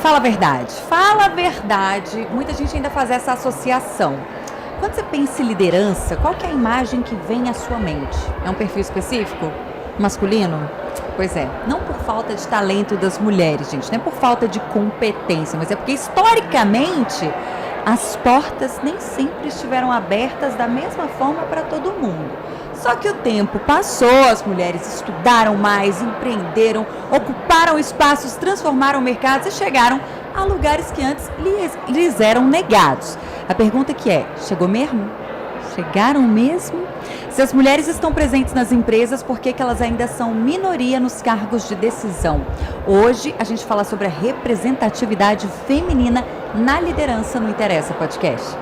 Fala a verdade. Fala a verdade. Muita gente ainda faz essa associação. Quando você pensa em liderança, qual que é a imagem que vem à sua mente? É um perfil específico? Masculino? Pois é, não por falta de talento das mulheres, gente, não é por falta de competência, mas é porque historicamente as portas nem sempre estiveram abertas da mesma forma para todo mundo. Só que o tempo passou, as mulheres estudaram mais, empreenderam, ocuparam espaços, transformaram mercados e chegaram a lugares que antes lhes eram negados. A pergunta que é, chegou mesmo? Chegaram mesmo? Se as mulheres estão presentes nas empresas, por que elas ainda são minoria nos cargos de decisão? Hoje a gente fala sobre a representatividade feminina na liderança no Interessa Podcast.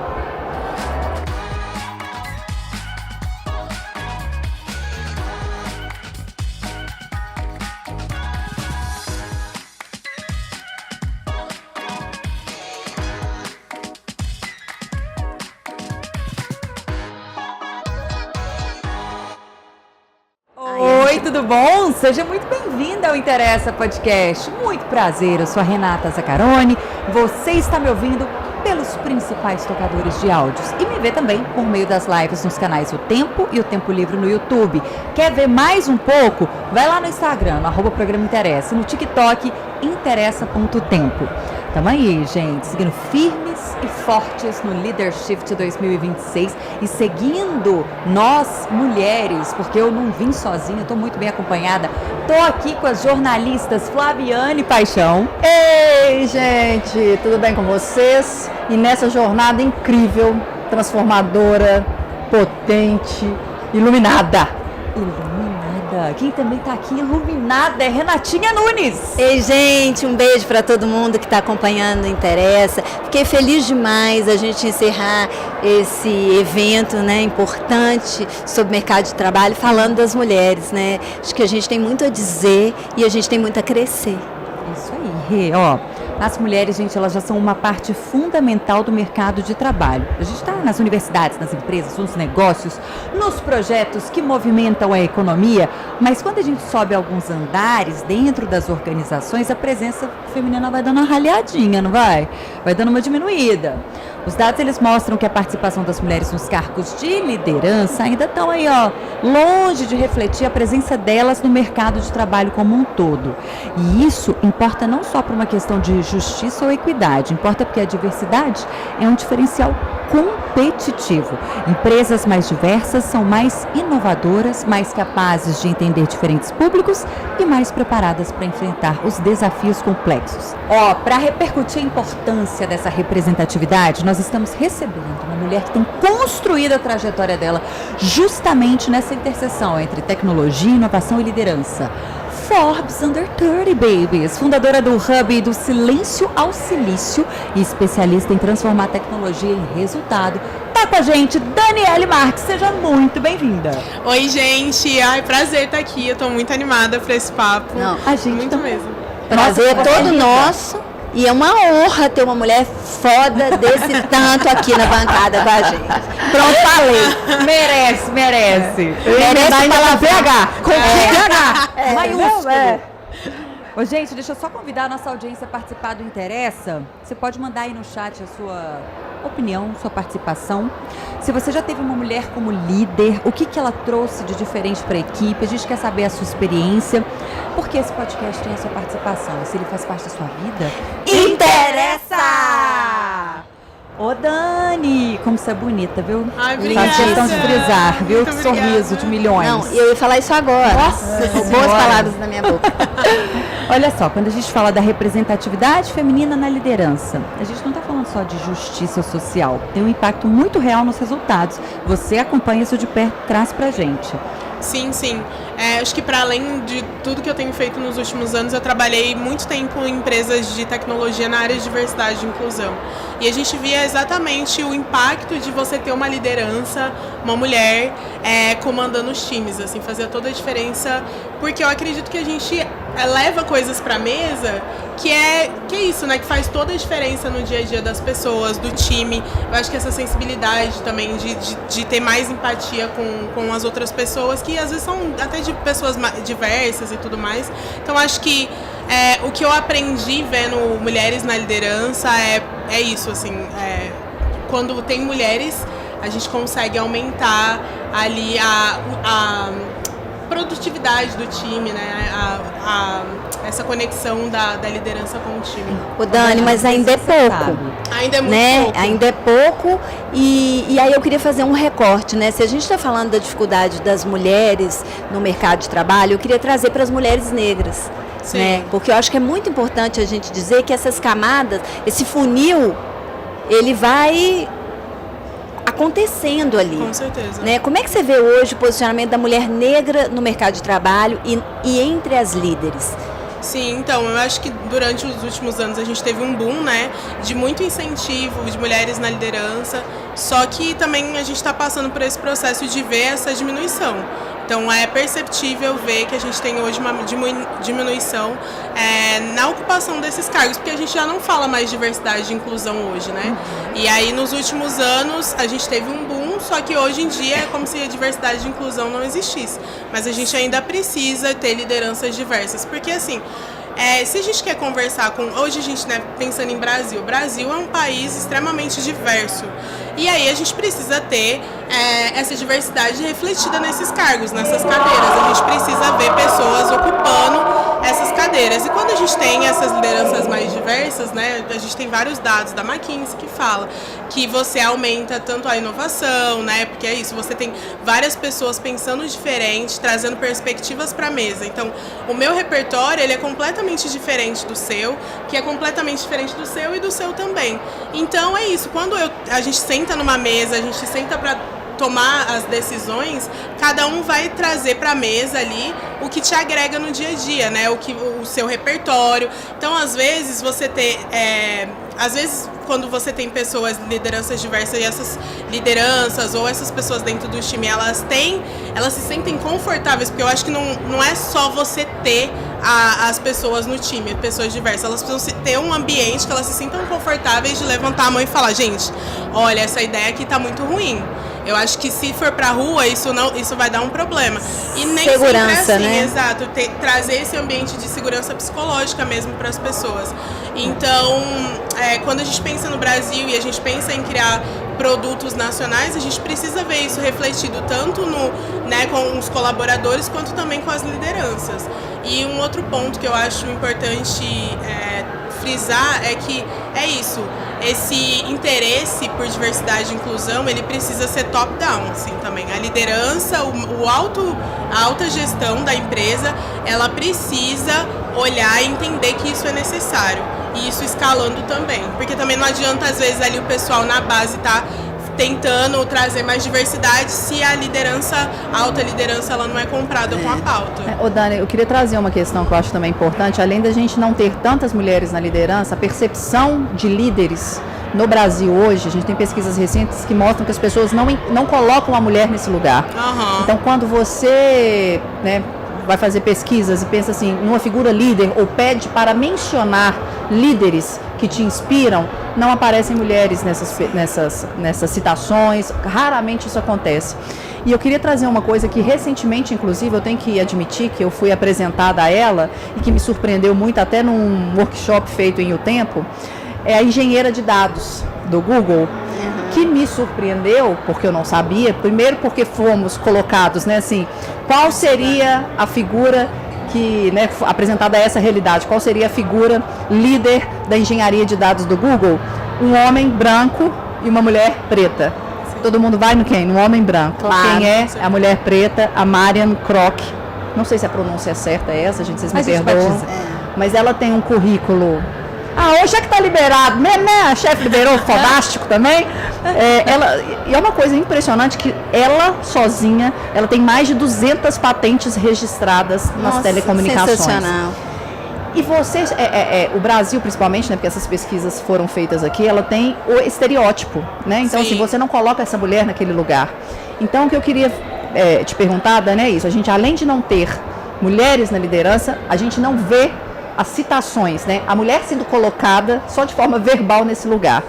Oi, tudo bom? Seja muito bem-vinda ao Interessa Podcast. Muito prazer, eu sou a Renata Zaccaroni. Você está me ouvindo pelos principais tocadores de áudios e me vê também por meio das lives nos canais O Tempo e O Tempo Livre no YouTube. Quer ver mais um pouco? Vai lá no Instagram, no @programa Interessa, no TikTok, interessa.tempo. Tamo aí, gente, seguindo firmes e fortes no Leadership 2026 e seguindo nós, mulheres, porque eu não vim sozinha, tô muito bem acompanhada. Tô aqui com as jornalistas Flaviane Paixão. Ei, gente, tudo bem com vocês? E nessa jornada incrível, transformadora, potente, iluminada. Quem também tá aqui iluminada é Renatinha Nunes. Ei, gente, um beijo para todo mundo que está acompanhando o Interessa. Fiquei feliz demais a gente encerrar esse evento, né, importante sobre mercado de trabalho, falando das mulheres, né? Acho que a gente tem muito a dizer e a gente tem muito a crescer. Isso aí, ó. As mulheres, gente, elas já são uma parte fundamental do mercado de trabalho. A gente está nas universidades, nas empresas, nos negócios, nos projetos que movimentam a economia, mas quando a gente sobe alguns andares dentro das organizações, a presença feminina vai dando uma ralhadinha, não vai? Vai dando uma diminuída. Os dados, eles mostram que a participação das mulheres nos cargos de liderança ainda estão aí, ó, longe de refletir a presença delas no mercado de trabalho como um todo. E isso importa não só por uma questão de justiça ou equidade, importa porque a diversidade é um diferencial competitivo. Empresas mais diversas são mais inovadoras, mais capazes de entender diferentes públicos e mais preparadas para enfrentar os desafios complexos. Ó, para repercutir a importância dessa representatividade, nós estamos recebendo uma mulher que tem construído a trajetória dela justamente nessa interseção entre tecnologia, inovação e liderança. Forbes Under 30 Babies, fundadora do Hub do Silêncio ao Silício e especialista em transformar a tecnologia em resultado. Tá com a gente, Daniele Marques, seja muito bem-vinda. Oi, gente, ai, prazer estar aqui, eu tô muito animada para esse papo. Não, a gente muito também. mesmo. Prazer é todo nosso. E é uma honra ter uma mulher foda desse tanto aqui na bancada com a gente. Pronto, falei. Merece. Merece pela PH. Com PH. Maiúsculo. Não, é. Ô, gente, deixa eu só convidar a nossa audiência a participar do Interessa. Você pode mandar aí no chat a sua opinião, sua participação. Se você já teve uma mulher como líder, o que ela trouxe de diferente para a equipe? A gente quer saber a sua experiência. Porque esse podcast tem a sua participação. Se ele faz parte da sua vida, interessa! Ô, Dani, como você é bonita, viu? Ai, obrigada. Faz questão de frisar, viu? Muito Que sorriso de milhões. Não, eu ia falar isso agora. Nossa Boas Senhora. palavras na minha boca. Olha só, quando a gente fala da representatividade feminina na liderança, a gente não está falando só de justiça social. Tem um impacto muito real nos resultados. Você acompanha isso de perto, traz pra gente. Sim. Acho que para além de tudo que eu tenho feito nos últimos anos, eu trabalhei muito tempo em empresas de tecnologia na área de diversidade e inclusão. E a gente via exatamente o impacto de você ter uma liderança, uma mulher comandando os times, assim, fazia toda a diferença, porque eu acredito que a gente leva coisas para a mesa que é isso, né? Que faz toda a diferença no dia a dia das pessoas, do time. Eu acho que essa sensibilidade também de ter mais empatia com as outras pessoas, que às vezes são até de pessoas diversas e tudo mais. Então acho que o que eu aprendi vendo mulheres na liderança é isso, assim, quando tem mulheres, a gente consegue aumentar ali a produtividade do time, né? Essa conexão da liderança com o time. Ô Dani, mas ainda é pouco. Ainda é muito pouco. Ainda é pouco. E aí eu queria fazer um recorte, né? Se a gente está falando da dificuldade das mulheres no mercado de trabalho, eu queria trazer para as mulheres negras. Sim. Né? Porque eu acho que é muito importante a gente dizer que essas camadas, esse funil, ele vai acontecendo ali. Com certeza. Né? Como é que você vê hoje o posicionamento da mulher negra no mercado de trabalho e entre as líderes? Sim, então, eu acho que durante os últimos anos a gente teve um boom, né, de muito incentivo de mulheres na liderança, só que também a gente está passando por esse processo de ver essa diminuição. Então, é perceptível ver que a gente tem hoje uma diminuição na ocupação desses cargos, porque a gente já não fala mais de diversidade e inclusão hoje, né? E aí, nos últimos anos, a gente teve um boom, só que hoje em dia é como se a diversidade e inclusão não existisse. Mas a gente ainda precisa ter lideranças diversas, porque assim, se a gente quer conversar com... Hoje a gente, né, pensando em Brasil, o Brasil é um país extremamente diverso. E aí a gente precisa ter essa diversidade refletida nesses cargos, nessas cadeiras. A gente precisa ver pessoas ocupando essas cadeiras. E quando a gente tem essas lideranças mais diversas, né, a gente tem vários dados da McKinsey que fala que você aumenta tanto a inovação, né, porque é isso, você tem várias pessoas pensando diferente, trazendo perspectivas para a mesa. Então, o meu repertório, ele é completamente diferente do seu, que é completamente diferente do seu e do seu também. Então, é isso, quando a gente senta numa mesa, a gente senta para tomar as decisões, cada um vai trazer para a mesa ali o que te agrega no dia a dia, né? O seu repertório. Então, às vezes, quando você tem pessoas, lideranças diversas, e essas lideranças ou essas pessoas dentro do time, elas se sentem confortáveis, porque eu acho que não é só você ter as pessoas no time, pessoas diversas, elas precisam ter um ambiente que elas se sintam confortáveis de levantar a mão e falar, gente, olha, essa ideia aqui tá muito ruim. Eu acho que se for pra rua, isso vai dar um problema. E nem segurança, sempre é assim, né? Exato, trazer esse ambiente de segurança psicológica mesmo para as pessoas. Então, quando a gente pensa no Brasil e a gente pensa em criar produtos nacionais, a gente precisa ver isso refletido tanto com os colaboradores quanto também com as lideranças. E um outro ponto que eu acho importante frisar é que é isso, esse interesse por diversidade e inclusão, ele precisa ser top-down, assim, também. A liderança, a alta gestão da empresa, ela precisa olhar e entender que isso é necessário. E isso escalando também, porque também não adianta, às vezes, ali o pessoal na base tá tentando trazer mais diversidade se a alta liderança, ela não é comprada com a pauta. Ô Dani, eu queria trazer uma questão que eu acho também importante. Além da gente não ter tantas mulheres na liderança, a percepção de líderes no Brasil hoje, a gente tem pesquisas recentes que mostram que as pessoas não colocam a mulher nesse lugar. Uhum. Então, quando você vai fazer pesquisas e pensa assim, numa figura líder, ou pede para mencionar líderes que te inspiram, não aparecem mulheres nessas citações, raramente isso acontece. E eu queria trazer uma coisa que recentemente, inclusive, eu tenho que admitir que eu fui apresentada a ela e que me surpreendeu muito, até num workshop feito em O Tempo, é a engenheira de dados do Google, que me surpreendeu, porque eu não sabia, primeiro porque fomos colocados, qual seria a figura que, apresentada a essa realidade, qual seria a figura líder da engenharia de dados do Google? Um homem branco e uma mulher preta. Todo mundo vai no quem? No homem branco. Claro. Quem é a mulher preta? A Marian Kroc. Não sei se a pronúncia é certa essa, gente, vocês me perdoam. Mas ela tem um currículo... hoje é que está liberado, né? A chefe liberou, fodástico também. E é uma coisa impressionante que ela sozinha, ela tem mais de 200 patentes registradas nas telecomunicações. Sensacional. E vocês, o Brasil principalmente, porque essas pesquisas foram feitas aqui, ela tem o estereótipo, né? Então, assim, você não coloca essa mulher naquele lugar. Então, o que eu queria te perguntar, Dani, é isso. A gente, além de não ter mulheres na liderança, a gente não vê as citações, a mulher sendo colocada só de forma verbal nesse lugar.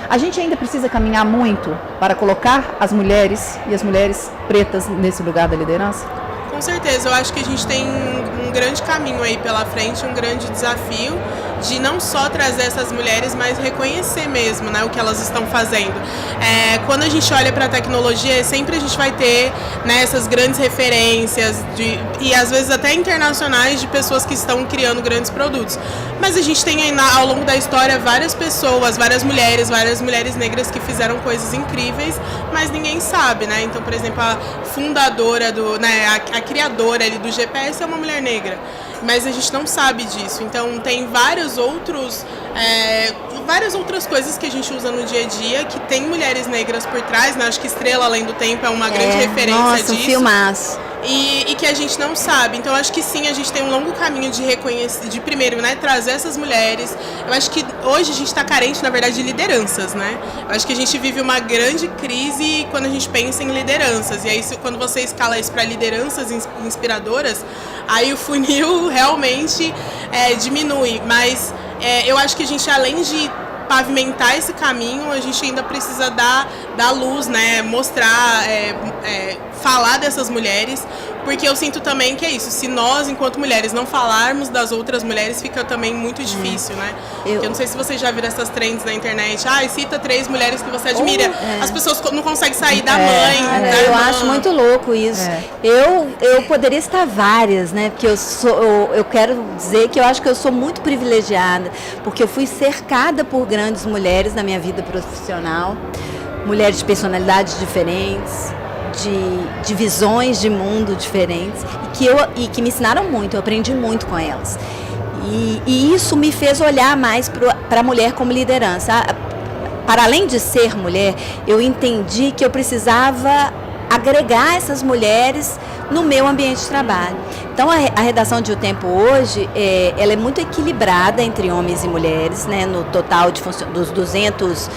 A gente ainda precisa caminhar muito para colocar as mulheres e as mulheres pretas nesse lugar da liderança? Com certeza, eu acho que a gente tem um grande caminho aí pela frente, um grande desafio de não só trazer essas mulheres, mas reconhecer mesmo, né, o que elas estão fazendo. Quando a gente olha para a tecnologia, sempre a gente vai ter, né, essas grandes referências e às vezes até internacionais de pessoas que estão criando grandes produtos. Mas a gente tem aí ao longo da história várias pessoas, várias mulheres negras que fizeram coisas incríveis, mas ninguém sabe, né? Então, por exemplo, a fundadora a criadora ali do GPS é uma mulher negra, mas a gente não sabe disso. Então tem várias outras coisas que a gente usa no dia a dia que tem mulheres negras por trás, né? Acho que Estrela Além do Tempo é uma grande referência disso. Um filmaço. E que a gente não sabe. Então, acho que sim, a gente tem um longo caminho de reconhecer, de primeiro, né, trazer essas mulheres. Eu acho que hoje a gente está carente, na verdade, de lideranças, né? Eu acho que a gente vive uma grande crise quando a gente pensa em lideranças. E aí, quando você escala isso para lideranças inspiradoras, aí o funil realmente diminui. Mas eu acho que a gente, além de pavimentar esse caminho, a gente ainda precisa dar luz, né? Mostrar, falar dessas mulheres, porque eu sinto também que é isso, se nós, enquanto mulheres, não falarmos das outras mulheres, fica também muito difícil, né? Eu não sei se vocês já viram essas trends na internet, cita 3 mulheres que você admira, as pessoas não conseguem sair da mãe, da eu irmã. acho muito louco isso. Eu poderia estar várias, né? Porque eu quero dizer que eu acho que eu sou muito privilegiada, porque eu fui cercada por grandes mulheres na minha vida profissional, mulheres de personalidades diferentes, de visões de mundo diferentes e que me ensinaram muito, eu aprendi muito com elas. E isso me fez olhar mais para a mulher como liderança. Para além de ser mulher, eu entendi que eu precisava agregar essas mulheres no meu ambiente de trabalho. Então, a redação de O Tempo hoje, ela é muito equilibrada entre homens e mulheres, né, no total dos 200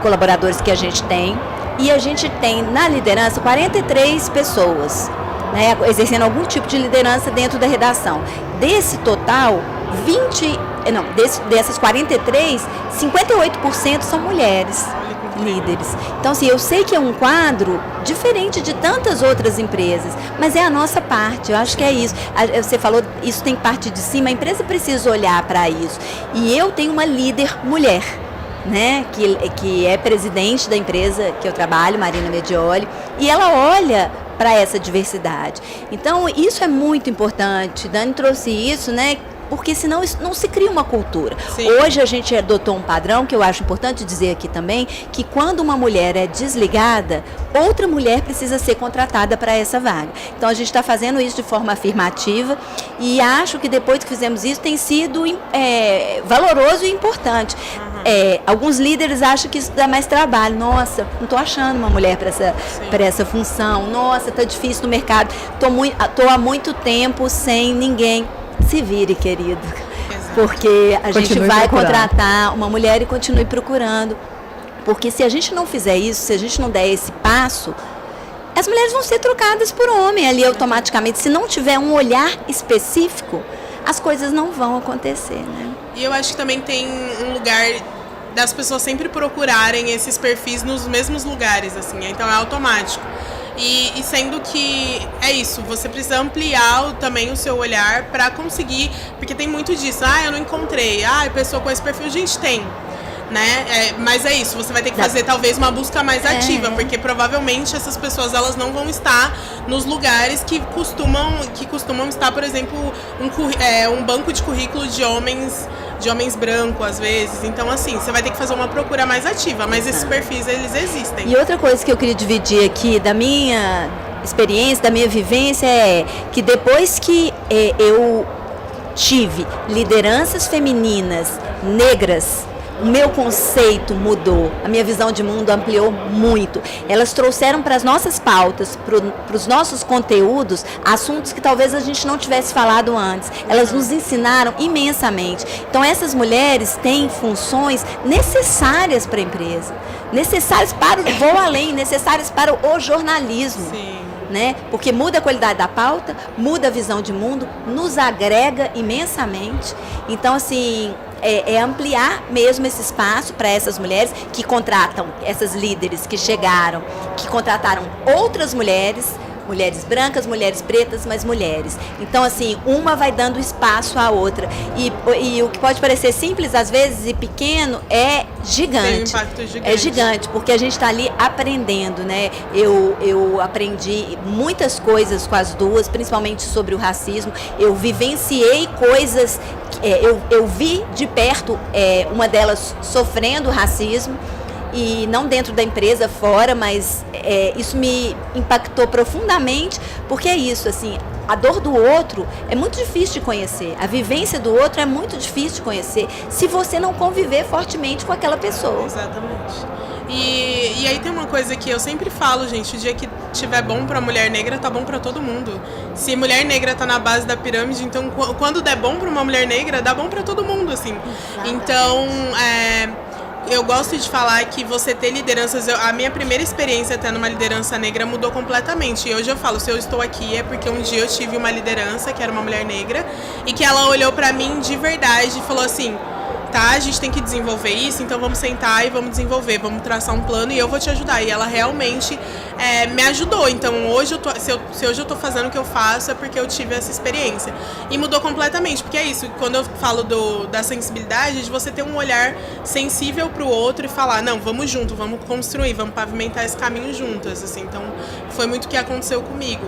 colaboradores que a gente tem. E a gente tem na liderança 43 pessoas, né, exercendo algum tipo de liderança dentro da redação. Desse total, dessas 43, 58% são mulheres líderes. Então, assim, eu sei que é um quadro diferente de tantas outras empresas, mas é a nossa parte, eu acho que é isso. Você falou, isso tem parte de cima, a empresa precisa olhar para isso. E eu tenho uma líder mulher, né, que é presidente da empresa que eu trabalho, Marina Medioli, e ela olha para essa diversidade. Então, isso é muito importante. Dani trouxe isso, né, porque senão não se cria uma cultura. Sim. Hoje a gente adotou um padrão, que eu acho importante dizer aqui também, que quando uma mulher é desligada, outra mulher precisa ser contratada para essa vaga. Então a gente está fazendo isso de forma afirmativa e acho que depois que fizemos isso tem sido valoroso e importante. Alguns líderes acham que isso dá mais trabalho. Nossa, não estou achando uma mulher para essa função. Nossa, está difícil no mercado. Estou há muito tempo sem ninguém. Se vire, querido. Exato. Porque a gente vai contratar uma mulher e continue procurando. Porque se a gente não fizer isso, se a gente não der esse passo, as mulheres vão ser trocadas por homem ali automaticamente. Se não tiver um olhar específico, as coisas não vão acontecer, né? E eu acho que também tem um lugar das pessoas sempre procurarem esses perfis nos mesmos lugares, assim, então é automático. E sendo que é isso, você precisa ampliar também o seu olhar para conseguir, porque tem muito disso, eu não encontrei, pessoa com esse perfil, a gente tem, né? Mas é isso, você vai ter que fazer talvez uma busca mais ativa, porque provavelmente essas pessoas elas não vão estar nos lugares que costumam estar, por exemplo, um banco de currículo de homens brancos, às vezes. Então, assim, você vai ter que fazer uma procura mais ativa, mas esses perfis, eles existem. E outra coisa que eu queria dividir aqui da minha experiência, da minha vivência, é que depois que eu tive lideranças femininas negras, o meu conceito mudou, a minha visão de mundo ampliou muito. Elas trouxeram para as nossas pautas, para os nossos conteúdos, assuntos que talvez a gente não tivesse falado antes. Elas nos ensinaram imensamente. Então, essas mulheres têm funções necessárias para a empresa, necessárias para vou além, necessárias para o jornalismo. Sim. Né? Porque muda a qualidade da pauta, muda a visão de mundo, nos agrega imensamente. Então, assim, ampliar mesmo esse espaço para essas mulheres que contratam, essas líderes que chegaram, que contrataram outras mulheres, mulheres brancas, mulheres pretas, mas mulheres. Então, assim, uma vai dando espaço à outra. E o que pode parecer simples, às vezes, e pequeno, é gigante. Tem um impacto gigante. É gigante, porque a gente está ali aprendendo, né? Eu aprendi muitas coisas com as duas, principalmente sobre o racismo. Eu vivenciei coisas, eu vi de perto uma delas sofrendo racismo, e não dentro da empresa, fora, mas isso me impactou profundamente, porque é isso, assim, a dor do outro é muito difícil de conhecer, a vivência do outro é muito difícil de conhecer, se você não conviver fortemente com aquela pessoa. Exatamente. E aí tem uma coisa que eu sempre falo, gente, o dia que tiver bom pra mulher negra, tá bom pra todo mundo. Se mulher negra tá na base da pirâmide, então quando der bom pra uma mulher negra, dá bom pra todo mundo, assim. Então, eu gosto de falar que você ter lideranças, a minha primeira experiência tendo uma liderança negra mudou completamente. E hoje eu falo, se eu estou aqui é porque um dia eu tive uma liderança que era uma mulher negra e que ela olhou pra mim de verdade e falou assim: tá, a gente tem que desenvolver isso, então vamos sentar e vamos desenvolver, vamos traçar um plano e eu vou te ajudar. E ela realmente me ajudou. Então hoje, se hoje eu tô fazendo o que eu faço é porque eu tive essa experiência. E mudou completamente, porque é isso, quando eu falo da sensibilidade, de você ter um olhar sensível pro outro e falar, não, vamos junto, vamos construir, vamos pavimentar esse caminho juntas, assim. Então foi muito o que aconteceu comigo.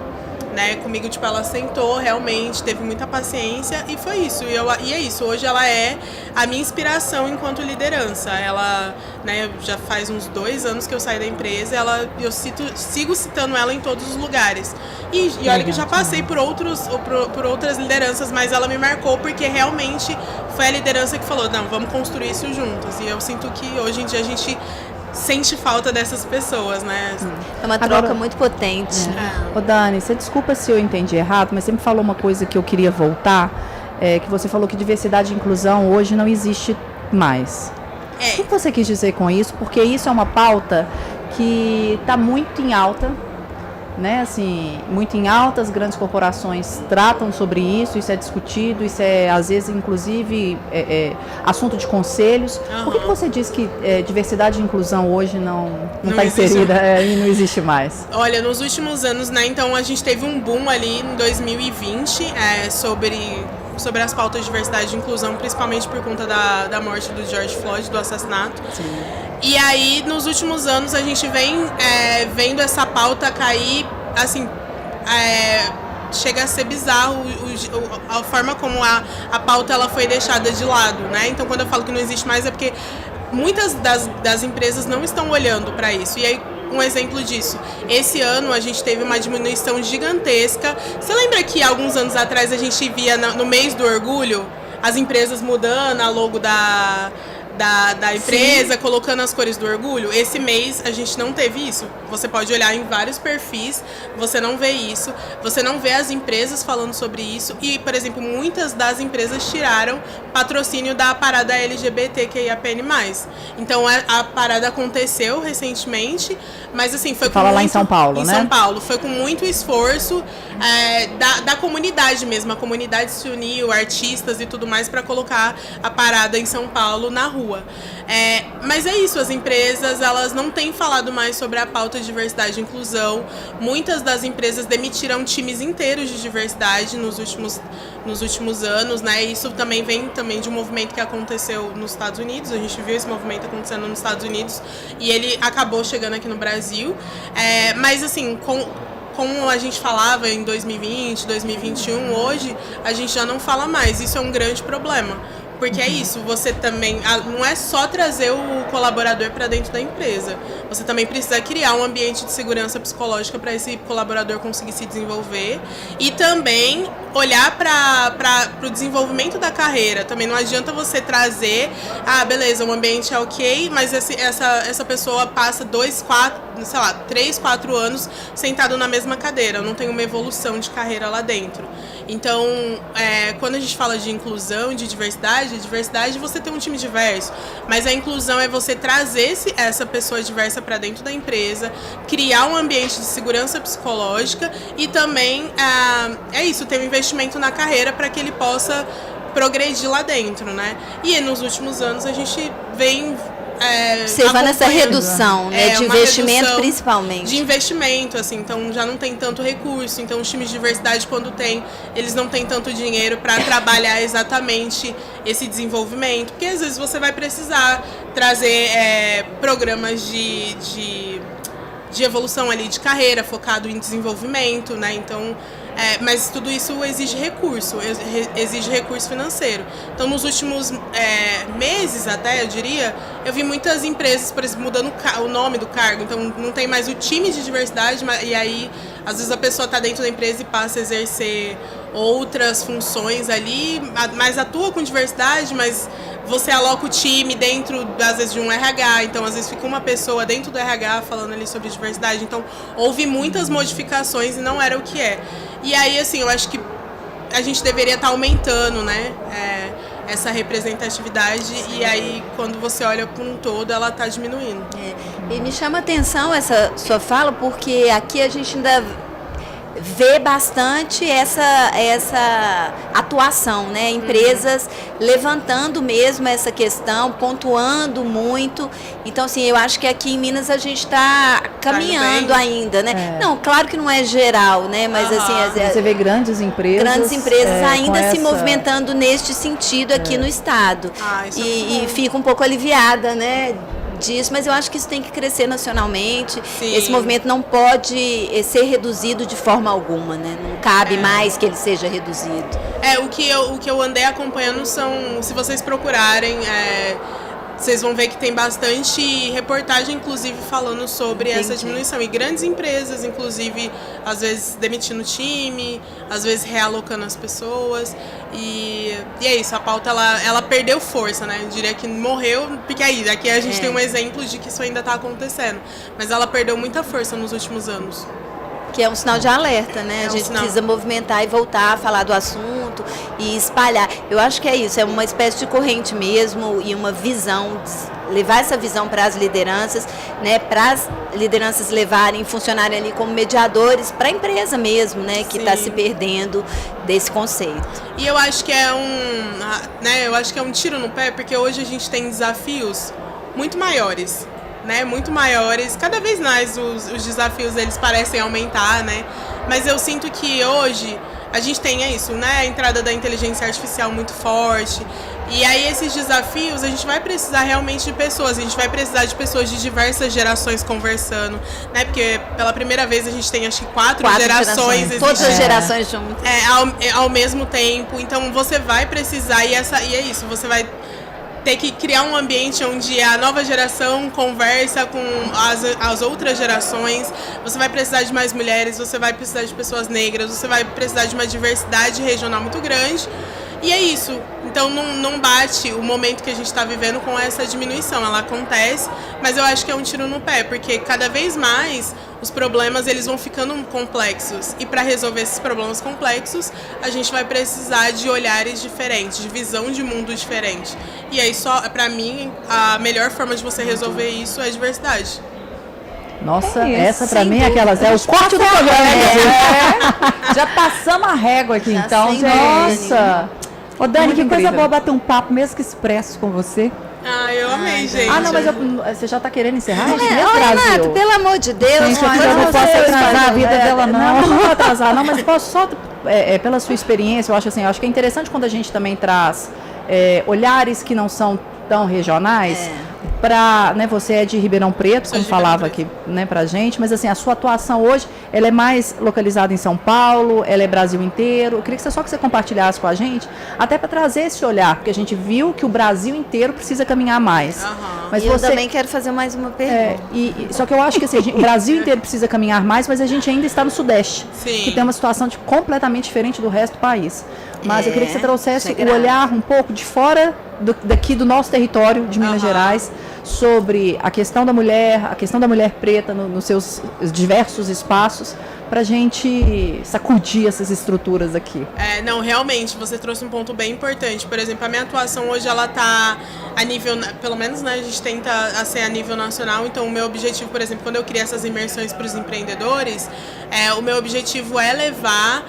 Né, comigo, tipo, ela sentou realmente, teve muita paciência e foi isso. E é isso, hoje ela é a minha inspiração enquanto liderança. Ela, né, já faz uns 2 anos que eu saí da empresa, eu sigo citando ela em todos os lugares. E olha que eu já passei por outras lideranças, mas ela me marcou porque realmente foi a liderança que falou, não, vamos construir isso juntos. E eu sinto que hoje em dia a gente sente falta dessas pessoas, né? É uma troca muito potente. Ô Dani, você desculpa se eu entendi errado, mas você me falou uma coisa que eu queria voltar, que você falou que diversidade e inclusão hoje não existe mais. O que você quis dizer com isso? Porque isso é uma pauta que está muito em alta, né? Assim, muito em alta, as grandes corporações tratam sobre isso é discutido, isso é, às vezes, inclusive, assunto de conselhos. Uhum. Por que você diz que diversidade e inclusão hoje não está inserida e não existe mais? Olha, nos últimos anos, né, então a gente teve um boom ali em 2020 sobre as pautas de diversidade e inclusão, principalmente por conta da morte do George Floyd, do assassinato. Sim. E aí, nos últimos anos, a gente vem vendo essa pauta cair, assim, chega a ser bizarro a forma como a pauta ela foi deixada de lado, né? Então, quando eu falo que não existe mais, é porque muitas das empresas não estão olhando para isso. E aí, um exemplo disso, esse ano a gente teve uma diminuição gigantesca. Você lembra que alguns anos atrás a gente via no mês do orgulho as empresas mudando a logo da empresa, sim, colocando as cores do orgulho? Esse mês a gente não teve isso. Você pode olhar em vários perfis, você não vê isso, você não vê as empresas falando sobre isso e, por exemplo, muitas das empresas tiraram patrocínio da parada LGBTQIAPN+. Então a parada aconteceu recentemente, mas assim, foi Fala lá em São Paulo, né? Em São Paulo, foi com muito esforço da comunidade mesmo, a comunidade se uniu, artistas e tudo mais para colocar a parada em São Paulo na rua. Mas é isso, as empresas elas não têm falado mais sobre a pauta de diversidade e inclusão. Muitas das empresas demitiram times inteiros de diversidade nos últimos anos, né? Isso também vem de um movimento que aconteceu nos Estados Unidos. A gente viu esse movimento acontecendo nos Estados Unidos e ele acabou chegando aqui no Brasil. Mas assim, como a gente falava em 2020, 2021, hoje a gente já não fala mais. Isso é um grande problema. Porque é isso, você também, não é só trazer o colaborador para dentro da empresa, você também precisa criar um ambiente de segurança psicológica para esse colaborador conseguir se desenvolver e também olhar para o desenvolvimento da carreira. Também não adianta você trazer, beleza, o ambiente é ok, mas essa pessoa passa 3, 4 anos sentado na mesma cadeira, não tem uma evolução de carreira lá dentro. Então, quando a gente fala de inclusão, de diversidade você tem um time diverso, mas a inclusão é você trazer essa pessoa diversa para dentro da empresa, criar um ambiente de segurança psicológica e também, ter um investimento na carreira para que ele possa progredir lá dentro, né? E nos últimos anos a gente vem observando essa redução, né, de investimento principalmente. De investimento, assim, então já não tem tanto recurso, então os times de diversidade, quando tem, eles não têm tanto dinheiro para trabalhar exatamente esse desenvolvimento, porque às vezes você vai precisar trazer programas de evolução ali de carreira, focado em desenvolvimento, né, então... mas tudo isso exige recurso financeiro. Então, nos últimos meses até, eu diria, eu vi muitas empresas, por exemplo, mudando o nome do cargo. Então, não tem mais o time de diversidade, e aí, às vezes, a pessoa está dentro da empresa e passa a exercer outras funções ali, mas atua com diversidade, mas você aloca o time dentro, às vezes, de um RH, então às vezes fica uma pessoa dentro do RH falando ali sobre diversidade, então houve muitas modificações e não era o que é. E aí, assim, eu acho que a gente deveria estar aumentando, né, essa representatividade, e aí quando você olha por um todo, ela está diminuindo. E me chama a atenção essa sua fala, porque aqui a gente ainda vê bastante essa atuação, né? Empresas levantando mesmo essa questão, pontuando muito. Então, assim, eu acho que aqui em Minas a gente está caminhando ainda, né? Não, claro que não é geral, né? Mas assim, você vê grandes empresas ainda se movimentando neste sentido aqui no estado. E fico um pouco aliviada, né, disso, mas eu acho que isso tem que crescer nacionalmente. Sim. Esse movimento não pode ser reduzido de forma alguma, né? Não cabe mais que ele seja reduzido. O que eu andei acompanhando são, se vocês procurarem, vocês vão ver que tem bastante reportagem, inclusive, falando sobre essa diminuição. E grandes empresas, inclusive, às vezes demitindo o time, às vezes realocando as pessoas. E é isso, a pauta ela perdeu força, né? Eu diria que morreu, porque aqui a gente tem um exemplo de que isso ainda está acontecendo. Mas ela perdeu muita força nos últimos anos. Que é um sinal de alerta, né? A gente precisa movimentar e voltar a falar do assunto e espalhar. Eu acho que é isso, é uma espécie de corrente mesmo e uma visão, levar essa visão para as lideranças, né? Para as lideranças levarem, funcionarem ali como mediadores para a empresa mesmo, né? Que está se perdendo desse conceito. E eu acho que eu acho que é um tiro no pé, porque hoje a gente tem desafios muito maiores. Né, muito maiores, cada vez mais os desafios eles parecem aumentar, né? Mas eu sinto que hoje a gente tem isso, né? A entrada da inteligência artificial muito forte. E aí esses desafios a gente vai precisar realmente de pessoas, a gente vai precisar de pessoas de diversas gerações conversando, né? Porque pela primeira vez a gente tem acho que quatro gerações. Todas as gerações juntas. Ao mesmo tempo. Então você vai precisar, e é isso, você vai ter que criar um ambiente onde a nova geração conversa com as outras gerações. Você vai precisar de mais mulheres, você vai precisar de pessoas negras, você vai precisar de uma diversidade regional muito grande. E é isso. Então não bate o momento que a gente está vivendo com essa diminuição. Ela acontece, mas eu acho que é um tiro no pé, porque cada vez mais os problemas eles vão ficando complexos. E para resolver esses problemas complexos, a gente vai precisar de olhares diferentes, de visão de mundo diferente. E aí, para mim, a melhor forma de você resolver isso é a diversidade. Nossa, essa pra mim é aquelas. É o corte do programa. Já passamos a régua aqui, então, gente. Nossa! Ô, Dani, Muito que coisa incrível. boa bater um papo mesmo que expresso com você. Eu amei, gente. Não, mas você já tá querendo encerrar? Renato, pelo amor de Deus. Gente, eu não posso atrasar a vida dela, não. Não vou atrasar, não, mas posso só, pela sua experiência, eu acho que é interessante quando a gente também traz olhares que não são tão regionais. Para, né, você é de Ribeirão Preto, como falava aqui, né, pra gente, mas assim, a sua atuação hoje, ela é mais localizada em São Paulo, ela é Brasil inteiro. Eu queria que você compartilhasse com a gente, até para trazer esse olhar, porque a gente viu que o Brasil inteiro precisa caminhar mais. Mas eu também quero fazer mais uma pergunta. Só que eu acho que assim, o Brasil inteiro precisa caminhar mais, mas a gente ainda está no Sudeste, que tem uma situação completamente diferente do resto do país. Mas eu queria que você trouxesse o olhar um pouco de fora daqui do nosso território de Minas Gerais, sobre a questão da mulher preta nos seus diversos espaços, para a gente sacudir essas estruturas aqui. Não, realmente, você trouxe um ponto bem importante. Por exemplo, a minha atuação hoje, ela está a nível, pelo menos, né, a gente tenta ser a nível nacional. Então, o meu objetivo, por exemplo, quando eu criei essas imersões para os empreendedores, o meu objetivo é levar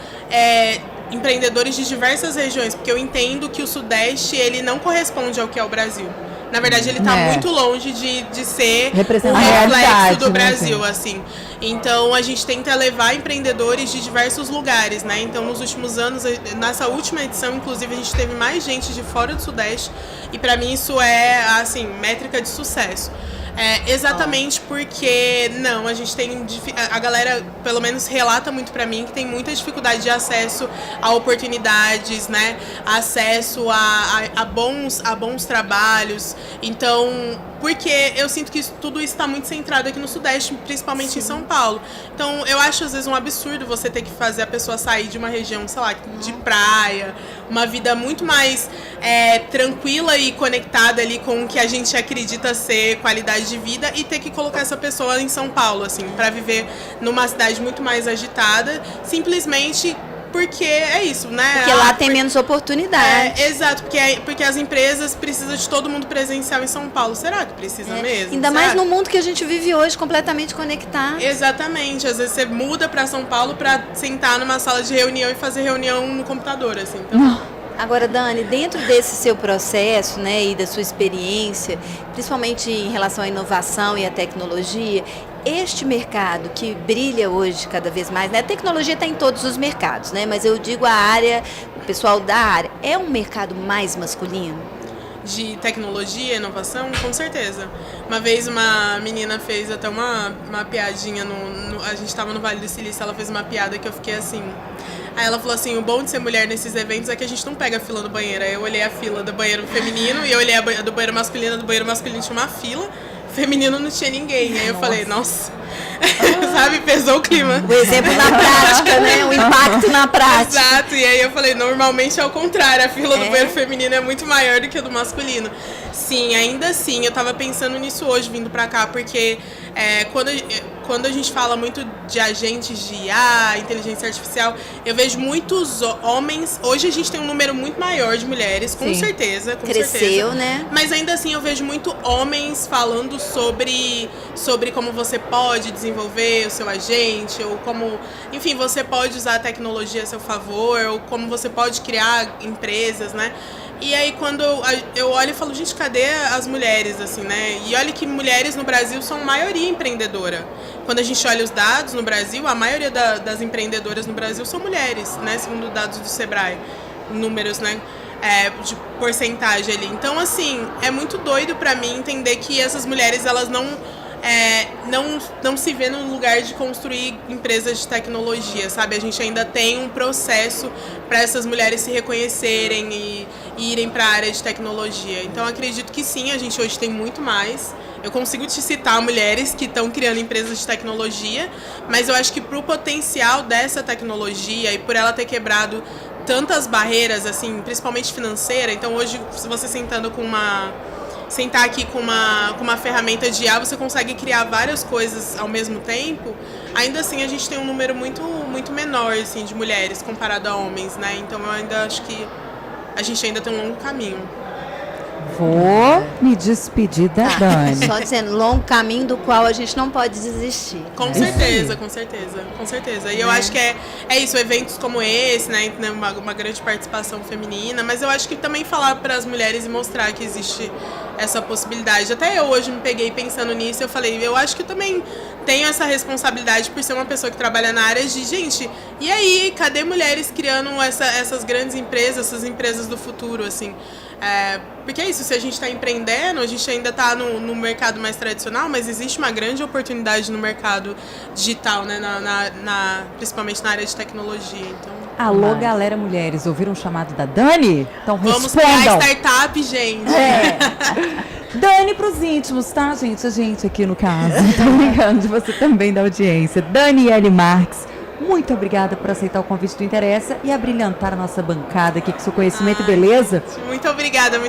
empreendedores de diversas regiões, porque eu entendo que o Sudeste, ele não corresponde ao que é o Brasil. Na verdade, ele está muito longe de ser o Representar a reflexo realidade, do né, Brasil, gente? assim. Então, a gente tenta levar empreendedores de diversos lugares, né? Então, nos últimos anos, nessa última edição, inclusive, a gente teve mais gente de fora do Sudeste. E, para mim, isso é, assim, métrica de sucesso. Exatamente porque, a gente tem... A galera, pelo menos, relata muito pra mim que tem muita dificuldade de acesso a oportunidades, né? Acesso a bons trabalhos. Então, porque eu sinto que tudo isso está muito centrado aqui no Sudeste, principalmente em São Paulo. Então, eu acho, às vezes, um absurdo você ter que fazer a pessoa sair de uma região, sei lá, de praia, uma vida muito mais tranquila e conectada ali com o que a gente acredita ser qualidade de vida e ter que colocar essa pessoa em São Paulo, assim, para viver numa cidade muito mais agitada, simplesmente porque é isso, né? Porque lá tem menos oportunidade. Exato, porque as empresas precisam de todo mundo presencial em São Paulo. Será que precisa mesmo? Ainda mais no mundo que a gente vive hoje, completamente conectado. Exatamente. Às vezes você muda para São Paulo para sentar numa sala de reunião e fazer reunião no computador, assim. Então... Agora, Dani, dentro desse seu processo, né, e da sua experiência, principalmente em relação à inovação e à tecnologia, este mercado que brilha hoje cada vez mais, né? A tecnologia está em todos os mercados, né? Mas eu digo a área, o pessoal da área, é um mercado mais masculino? De tecnologia, inovação, com certeza. Uma vez uma menina fez até uma piadinha, a gente estava no Vale do Silício, ela fez uma piada que eu fiquei assim... Aí ela falou assim, o bom de ser mulher nesses eventos é que a gente não pega a fila do banheiro. Aí eu olhei a fila do banheiro feminino e eu olhei a do banheiro masculino. Do banheiro masculino tinha uma fila, feminino não tinha ninguém. Aí eu falei, nossa, sabe, pesou o clima. O exemplo na prática, né? O impacto na prática. Exato, e aí eu falei, normalmente é o contrário, a fila do banheiro feminino é muito maior do que a do masculino. Sim, ainda assim, eu tava pensando nisso hoje, vindo pra cá, porque quando a gente fala muito de agentes de IA, inteligência artificial, eu vejo muitos homens. Hoje a gente tem um número muito maior de mulheres, com certeza. Cresceu, né? Mas ainda assim eu vejo muito homens falando sobre como você pode desenvolver o seu agente, ou como, enfim, você pode usar a tecnologia a seu favor, ou como você pode criar empresas, né? E aí quando eu olho e falo, gente, cadê as mulheres, assim, né? E olha que mulheres no Brasil são maioria empreendedora. Quando a gente olha os dados no Brasil, a maioria das empreendedoras no Brasil são mulheres, né? Segundo dados do Sebrae, números, né? De porcentagem ali. Então, assim, é muito doido pra mim entender que essas mulheres, elas não se vê no lugar de construir empresas de tecnologia, sabe? A gente ainda tem um processo para essas mulheres se reconhecerem e irem para a área de tecnologia. Então, acredito que sim, a gente hoje tem muito mais. Eu consigo te citar mulheres que estão criando empresas de tecnologia, mas eu acho que para o potencial dessa tecnologia e por ela ter quebrado tantas barreiras, assim, principalmente financeira, então hoje, se você sentar aqui com uma ferramenta de IA, você consegue criar várias coisas ao mesmo tempo. Ainda assim, a gente tem um número muito, muito menor, assim, de mulheres comparado a homens, né? Então, eu ainda acho que a gente ainda tem um longo caminho. Vou me despedir da Dani. Só dizendo, longo caminho do qual a gente não pode desistir. Com certeza. E eu acho que é isso, eventos como esse, né, uma grande participação feminina, mas eu acho que também falar para as mulheres e mostrar que existe essa possibilidade. Até eu hoje me peguei pensando nisso, eu falei, eu acho que eu também tenho essa responsabilidade por ser uma pessoa que trabalha na área de, gente, e aí, cadê mulheres criando essas grandes empresas, essas empresas do futuro, assim? Porque é isso, se a gente está empreendendo, a gente ainda está no mercado mais tradicional, mas existe uma grande oportunidade no mercado digital, né? Principalmente na área de tecnologia. Então, alô, galera, mulheres, ouviram o chamado da Dani? Então vamos respondam. criar startup, gente. Dani pros íntimos, tá, gente? A gente aqui no caso. Tô brincando de você também da audiência. Daniele Marques, muito obrigada por aceitar o convite do Interessa e abrilhantar a nossa bancada aqui com seu conhecimento e beleza. Muito obrigada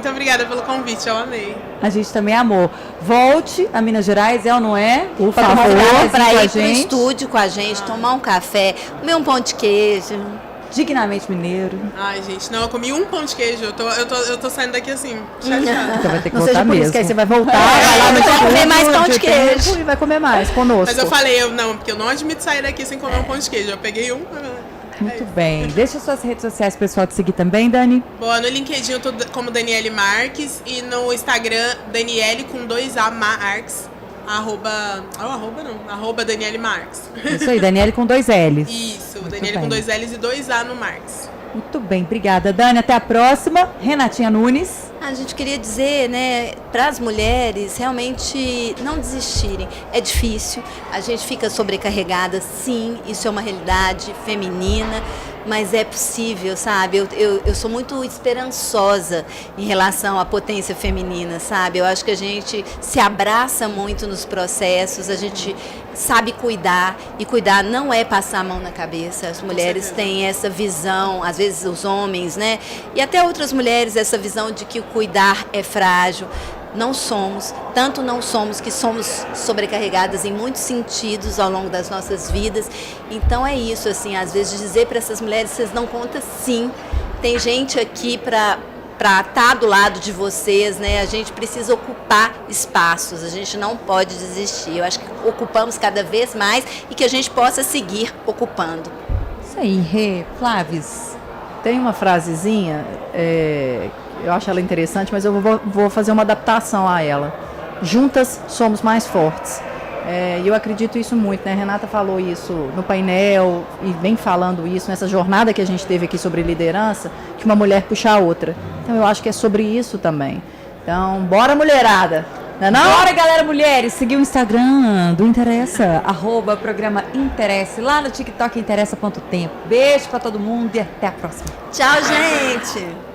pelo convite, eu amei. A gente também amou. Volte a Minas Gerais, é ou não é? Por favor, favor, para ir pro estúdio com a gente, tomar um café, comer um pão de queijo. Dignamente mineiro. Ai, gente, não, eu comi um pão de queijo. Eu tô saindo daqui assim, chateada. Então vai ter que Não voltar seja por mesmo. isso que aí você vai voltar, vai lá no vai comer mais pão de queijo. E vai comer mais conosco. Mas eu falei, porque eu não admito sair daqui sem comer um pão de queijo. Eu peguei um. Muito bem. Deixa suas redes sociais pro pessoal te seguir também, Dani. Boa, no LinkedIn eu tô como Daniele Marques e no Instagram Daniele com 2A Marques, arroba Daniele Marques. Isso aí, Daniele com 2 L's. Isso, Muito Daniele bem. com 2 L's e 2A no Marques. Muito bem, obrigada, Dani. Até a próxima. Renatinha Nunes. A gente queria dizer, né, para as mulheres realmente não desistirem. É difícil, a gente fica sobrecarregada, sim, isso é uma realidade feminina, mas é possível, sabe? Eu sou muito esperançosa em relação à potência feminina, sabe? Eu acho que a gente se abraça muito nos processos, a gente sabe cuidar, e cuidar não é passar a mão na cabeça. As mulheres têm essa visão, às vezes os homens, né? E até outras mulheres, essa visão de que o cuidar é frágil. Não somos, tanto não somos que somos sobrecarregadas em muitos sentidos ao longo das nossas vidas. Então é isso, assim, às vezes dizer para essas mulheres, vocês dão conta sim, tem gente aqui para estar do lado de vocês, né? A gente precisa ocupar espaços, a gente não pode desistir. Eu acho que ocupamos cada vez mais e que a gente possa seguir ocupando. Isso aí, Rê. Flavis. Tem uma frasezinha, eu acho ela interessante, mas eu vou fazer uma adaptação a ela. Juntas somos mais fortes. E eu acredito isso muito, né? Renata falou isso no painel e vem falando isso nessa jornada que a gente teve aqui sobre liderança, que uma mulher puxa a outra. Então eu acho que é sobre isso também. Então, bora mulherada! Não é não? Bora, galera, mulheres, seguir o Instagram do Interessa, @programa Interesse, lá no TikTok interessa.tempo. Beijo pra todo mundo e até a próxima. Tchau, gente!